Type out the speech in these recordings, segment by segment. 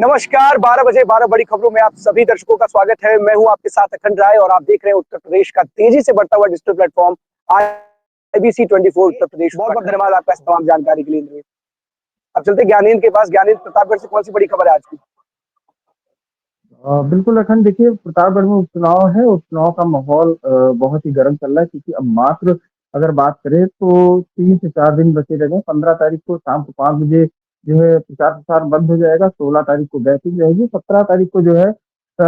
नमस्कार, 12 बजे 12 बड़ी खबरों में आप सभी दर्शकों का स्वागत है। मैं हूं आपके साथ अखंड राय और आप देख रहे हैं उत्तर प्रदेश का तेजी से बढ़ता हुआ digital platform IBC 24 Uttar Pradesh. बहुत बहुत धन्यवाद आपका इस तमाम जानकारी के लिए। अब चलते ज्ञानेंद्र के पास। ज्ञानेंद्र, प्रतापगढ़ से कौन सी बड़ी खबर है आज की? बिल्कुल अखंड, देखिए प्रतापगढ़ में उपचुनाव है। उपचुनाव का माहौल बहुत ही गर्म चल रहा है, क्योंकि अब मात्र अगर बात करें तो 3 से 4 दिन बचे रह गए। 15 तारीख को शाम को 5 बजे जो है प्रचार प्रसार बंद हो जाएगा। 16 तारीख को बैठक रहेगी। 17 तारीख को जो है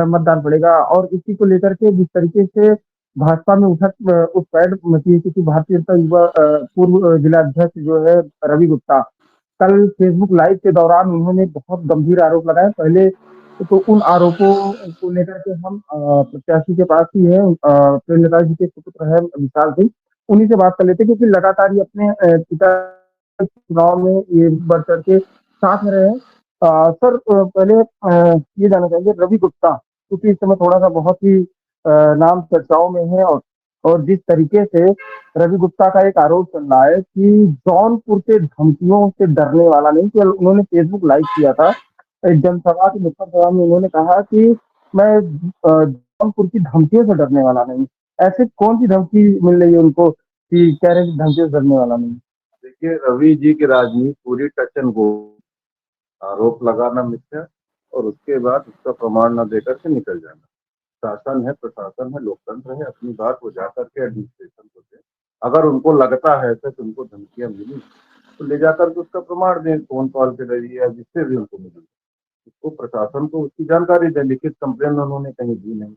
मतदान पड़ेगा। और इसी को लेकर के जिस तरीके से भाजपा में उठपैठ मची है, क्योंकि भारतीय जनता युवा पूर्व जिला अध्यक्ष जो है रवि गुप्ता, कल फेसबुक लाइव के दौरान उन्होंने बहुत गंभीर आरोप लगाए। पहले तो उन आरोपों को लेकर के हम प्रत्याशी के पास ही है, प्रेमलता जी के सुपुत्र है विशाल सिंह, उन्हीं से बात कर लेते हैं, क्योंकि लगातार ये अपने पिता चुनाव में ये बढ़ चढ़ के साथ में रहे हैं। सर, पहले ये जानना चाहेंगे रवि गुप्ता, क्योंकि इस समय थोड़ा सा बहुत ही नाम चर्चाओं में है। और जिस तरीके से रवि गुप्ता का एक आरोप चल रहा है कि जौनपुर के धमकियों से डरने वाला नहीं। केवल उन्होंने फेसबुक लाइव किया था एक जनसभा की नुक्कड़ सभा में, उन्होंने कहा कि मैं जौनपुर की धमकियों से डरने वाला नहीं। ऐसे कौन सी धमकी मिल रही है उनको कि कह रहे हैं कि धमकियों से डरने वाला नहीं? देखिए, रवि जी की राजनीति पूरी टच एंड गो, आरोप लगाना मिथ्या और उसके बाद उसका प्रमाण न देकर के निकल जाना। शासन है, प्रशासन है, लोकतंत्र है, अपनी बात वो जाकर के एडमिनिस्ट्रेशन को दे। अगर उनको लगता है तो उनको धमकियां मिली तो ले जाकर के उसका प्रमाण दें, फोन कॉल के जरिए या जिससे भी उनको मिली, उसको प्रशासन को उसकी जानकारी दें। लिखित कंप्लेन उन्होंने कहीं दी नहीं।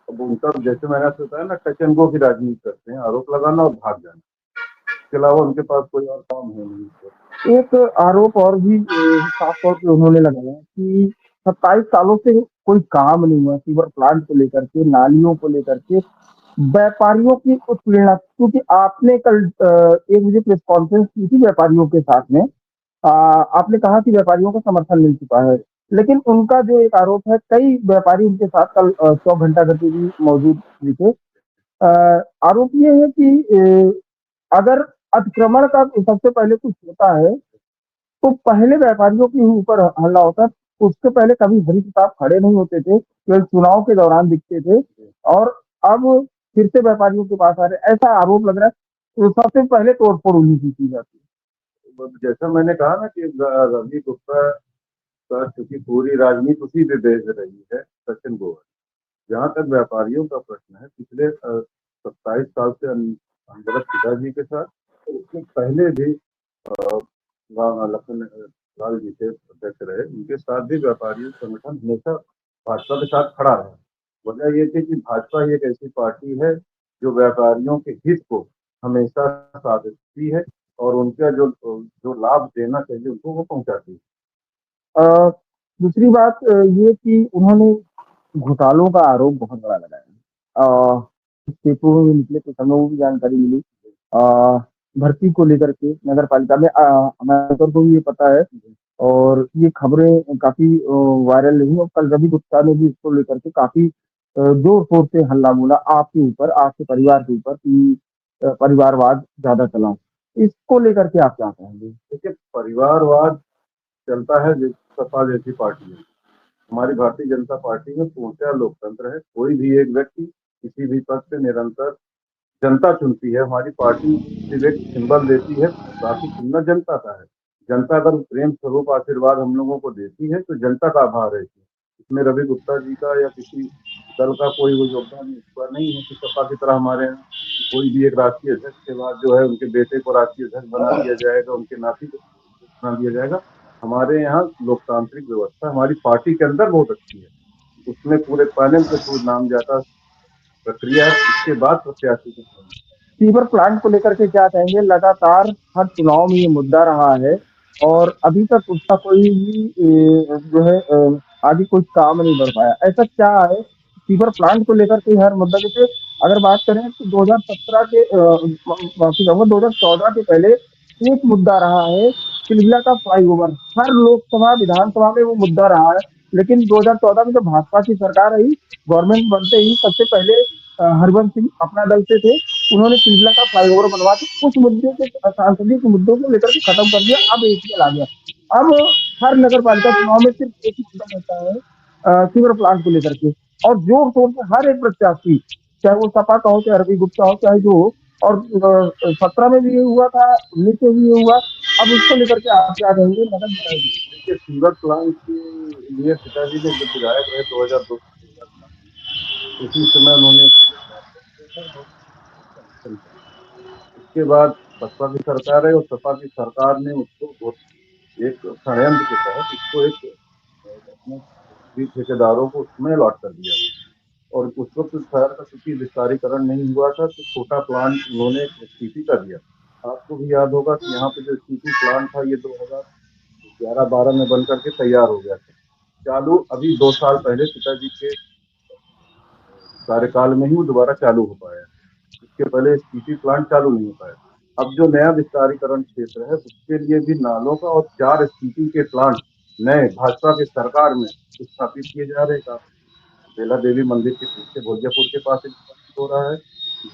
अब उनका, जैसे मैंने आपसे बताया ना, टच एंड गो की राजनीति करते हैं, आरोप लगाना और भाग जाना, इसके अलावा उनके पास कोई और काम है नहीं। एक आरोप और भी साफ तौर पे उन्होंने लगाया कि 27 सालों से कोई काम नहीं हुआ सीवर प्लांट को लेकर के, नालियों को लेकर के, व्यापारियों की उत्पीड़ना। क्योंकि आपने कल 1 बजे प्रेस कॉन्फ्रेंस की थी व्यापारियों के साथ में। आपने कहा कि व्यापारियों को समर्थन मिल चुका है, लेकिन उनका जो एक आरोप है, कई व्यापारी उनके साथ कल 100 घंटा गति भी मौजूद भी थे। आरोप ये है कि अगर अतिक्रमण का सबसे पहले कुछ होता है तो पहले व्यापारियों के ऊपर हमला होता है। उसके पहले कभी हरि प्रताप खड़े नहीं होते थे, केवल चुनाव के दौरान दिखते थे। और अब फिर से व्यापारियों के पास आ रहे, ऐसा आरोप लग रहा है। तो सबसे पहले तोड़फोड़ उन्हीं की जाती है। जैसा मैंने कहा ना कि रवि गुप्ता का चूंकि पूरी राजनीति उसी पे बेच रही है, सचिन गोवर। जहाँ तक व्यापारियों का प्रश्न है, पिछले 27 साल से अनवरत पिताजी के साथ, उसके पहले भी लखन लाल जी के अध्यक्ष रहे, उनके साथ भी व्यापारी संगठन हमेशा भाजपा के साथ खड़ा रहा। वजह ये थी कि भाजपा ही एक ऐसी पार्टी है जो व्यापारियों के हित को हमेशा साथ देती है और उनका जो जो लाभ देना चाहिए उनको वो पहुंचाती है। दूसरी बात ये कि उन्होंने घोटालों का आरोप बहुत बड़ा लगाया। पेपरों में निकले तो हमें वो भी जानकारी मिली। भर्ती को लेकर के नगर पालिका में हमारे को भी ये पता है, और ये खबरें काफी वायरल रही। और कल रवि गुप्ता ने भी इसको लेकर के काफी जोर शोर से हल्ला बोला आपके ऊपर, आपके परिवार के ऊपर, कि परिवारवाद ज्यादा चला। इसको लेकर के आप क्या कहेंगे? देखिए, परिवारवाद चलता है सपा जैसी पार्टी है। हमारी भारतीय जनता पार्टी में पूर्णतः लोकतंत्र है। कोई भी एक व्यक्ति किसी भी पद से निरंतर जनता चुनती है। हमारी पार्टी सिर्फ एक सिंबल देती है, बाकी चुनना जनता का है। जनता अगर प्रेम स्वरूप आशीर्वाद हम लोगों को देती है तो जनता का आभार है। इसमें रवि गुप्ता जी का या किसी दल का कोई वो योगदान नहीं है कि सपा की तरह हमारे यहाँ कोई भी एक राष्ट्रीय अध्यक्ष के बाद जो है उनके बेटे को राष्ट्रीय अध्यक्ष बना दिया जाएगा, उनके नाती को बना दिया जाएगा। हमारे यहाँ लोकतांत्रिक व्यवस्था हमारी पार्टी के अंदर बहुत अच्छी है। उसमें पूरे पैनल के थ्रू नाम जाता प्रक्रिया है, इसके बाद प्रत्याशी को। सीवर प्लांट को लेकर के क्या कहेंगे? लगातार हर चुनाव में ये मुद्दा रहा है और अभी तक उसका कोई भी जो है आगे कोई काम नहीं बढ़ पाया। ऐसा क्या है सीवर प्लांट को लेकर के हर मुद्दा? जैसे अगर बात करें तो 2017 के माफी चाहूंगा 2014 के पहले एक मुद्दा रहा है तिलमिला का फ्लाईओवर। हर लोकसभा विधानसभा में वो मुद्दा रहा है। लेकिन 2014 में जब भाजपा की सरकार आई, गवर्नमेंट बनते ही सबसे पहले हरबंस सिंह अपना दल से थे, उन्होंने तिलमिला का फ्लाईओवर बनवा के उस मुद्दे को, सांसदीय के मुद्दों को लेकर के खत्म कर दिया। अब एपीएल आ गया। अब हर नगर पालिका चुनाव में सिर्फ एक ही मुद्दा रहता है, सीवर प्लांट को लेकर के, और जोर शोर से हर एक प्रत्याशी, चाहे वो सपा का हो, चाहे रवि गुप्ता हो, चाहे जो हो, और 17 में भी ये हुआ था, 19 में भी ये हुआ। अब उसको लेकर के आप क्या कहेंगे? नगर निकाय की। देखिए, सीवर प्लांट के लिए पिताजी ने जब विधायक रहे 2002 से 2007, उसी समय उन्होंने इसके लिए ड्राफ्ट किया था और कमीशन किया। उसके बाद बसपा की सरकार है और सपा की सरकार ने उसको एक षड्यंत्र के तहत उसको एक अपने भी ठेकेदारों को उसमें अलॉट कर दिया। और उस वक्त शहर का चूंकि विस्तारीकरण नहीं हुआ था, तो छोटा प्लांट उन्होंने स्थिति का दिया। आपको भी याद होगा कि यहाँ पे जो स्थिति प्लांट था, ये 2011-12 में बन करके तैयार हो गया था। चालू अभी 2 साल पहले पिताजी के कार्यकाल में ही वो दोबारा चालू हो पाया। इसके पहले स्थिति प्लांट चालू नहीं हो पाया। अब जो नया विस्तारीकरण क्षेत्र है, उसके लिए भी नालों का और 4 स्थिति के प्लांट नए भाजपा की सरकार में स्थापित किए जा रहे हैं। बेला देवी मंदिर के पीछे भोजियापुर के पास स्थापित हो रहा है।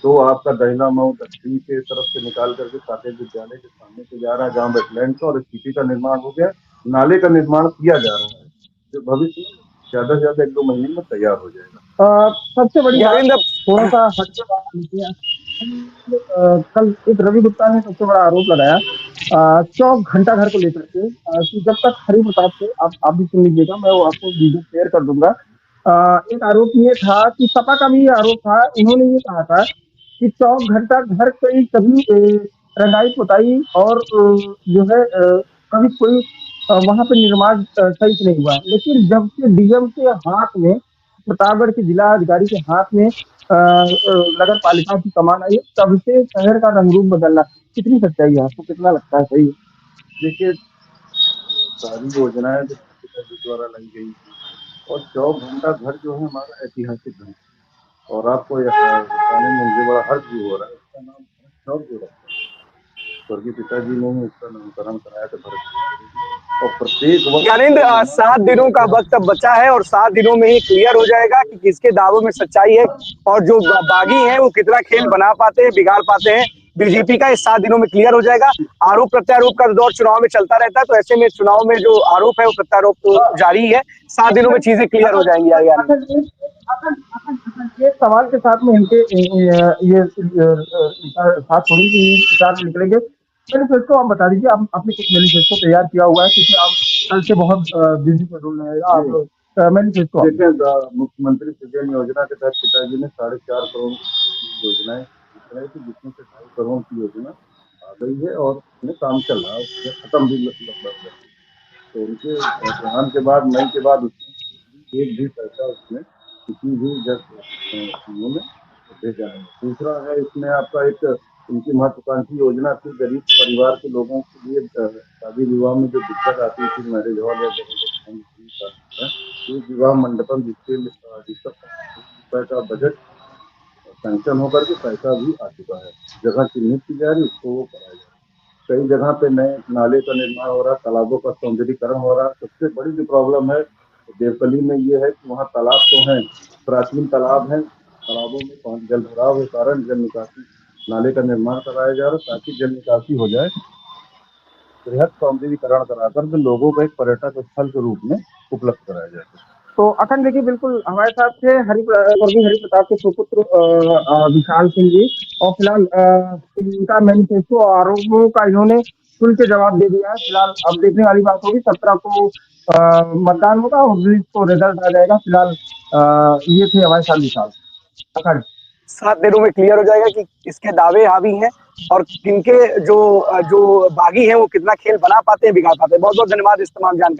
2 आपका दहिना मऊ दक्षिण के तरफ से निकाल करके साकेत विद्यालय के सामने से जा रहा है, जहाँ वेटलैंड का और स्थिति का निर्माण हो गया। नाले का निर्माण किया जा रहा है, जो भविष्य में ज्यादा से ज्यादा 1-2 महीने में तैयार हो जाएगा। सबसे बड़ी बात, ज्ञानेंद्र, थोड़ा सा हट के बात कीजिए। कल एक रवि गुप्ता ने सबसे बड़ा आरोप लगाया, चौक घंटा घर को लेकर के, कि जब तक हरि प्रताप थे, आप भी सुन लीजिएगा, मैं वो आपको वीडियो शेयर कर दूंगा। एक आरोप ये था कि सपा का भी ये आरोप था, इन्होंने ये कहा था कि चौक घंटा घर कई कभी रंगाई पुताई और जो है कभी कोई वहां पे निर्माण सही से नहीं हुआ। लेकिन जब से डीएम के हाथ में, प्रतापगढ़ के जिला अधिकारी के हाथ में नगर पालिका की कमान आई, तब से शहर का रंग रूप बदलना, कितनी सच्चाई है? आपको कितना लगता है सही है? देखिए, सारी योजनाएं जो पिताजी द्वारा लाई गई थी, और 24 घंटा घर जो है हमारा ऐतिहासिक घर, और आपको बताने में मुझे बड़ा हर्ष भी हो रहा है। उसका नाम भरत चौक जो रखा है, स्वर्गीय पिताजी ने ही उसका नामकरण कराया था भरत चौक। और प्रत्येक वर्ष ज्ञानेंद्र, 7 दिनों का वक्त अब बचा है और 7 दिनों में ही क्लियर हो जाएगा कि किसके दावों में सच्चाई है और जो बागी हैं वो कितना खेल बना पाते हैं, बिगाड़ पाते हैं। बीजेपी का इस 7 दिनों में क्लियर हो जाएगा। आरोप प्रत्यारोप का दौर चुनाव में चलता रहता है, तो ऐसे में चुनाव में जो आरोप है वो प्रत्यारोप तो जारी है। 7 दिनों में चीजें क्लियर हो जाएंगी। ये सवाल के साथ में इनके ये साथ थोड़ी सी विचार निकलेंगे। मैनिफेस्टो आप बता दीजिए, आप आपने कुछ मैनिफेस्टो तैयार किया हुआ है, क्योंकि आप कल से बहुत बिजी शेड्यूल रहेगा। आप मैनिफेस्टो देखिए, मुख्यमंत्री सृजन योजना के तहत पिताजी ने 4.5 करोड़ की योजनाएं थी, जिसमें से 2.5 करोड़ की योजना आ गई है और उसमें काम चल रहा है, उसमें खत्म भी लगभग। तो उनके प्रधान के बाद, मई के बाद उसमें एक भी पैसा उसमें किसी भी स्कीमों में भेजा नहीं। दूसरा है, इसमें आपका एक उनकी महत्वाकांक्षी योजना थी, गरीब परिवार के लोगों के लिए शादी विवाह में जो दिक्कत आती थी, मैरिज हॉल या एक विवाह मंडपम, जिसका ₹5 का बजट सैंक्शन होकर के पैसा भी आ चुका है, जगह चिन्हित की जा रही, उसको वो कराया जा रहा है। कई जगह पे नए नाले का निर्माण हो रहा है, तालाबों का सौंदर्यीकरण हो रहा है। सबसे बड़ी जो प्रॉब्लम है देवकली में ये है कि वहाँ तालाब तो हैं, प्राचीन तालाब हैं, तालाबों में पानी जल भराव के कारण जल निकासी नाले का निर्माण कराया जा रहा है, ताकि जल निकासी हो जाए, बृहद सौंदर्यीकरण कराकर के लोगों को एक पर्यटक स्थल के रूप में उपलब्ध कराया जाए। तो अखंड देखिए, बिल्कुल हमारे साथ थे स्वर्गीय हरि प्रताप के सुपुत्र विशाल सिंह जी, और फिलहाल इनका मैनिफेस्टो आरोपों का इन्होंने खुल के जवाब दे दिया है। फिलहाल अब देखने वाली बात होगी, 17 को मतदान होगा और 20 को रिजल्ट आ जाएगा। फिलहाल ये थे हमारे साथ विशाल। अखंड 7 दिनों में क्लियर हो जाएगा कि किसके दावे हावी हैं और किनके जो बागी हैं वो कितना खेल बना पाते हैं, बिगाड़ पाते हैं। बहुत बहुत धन्यवाद इस तमाम जानकारी।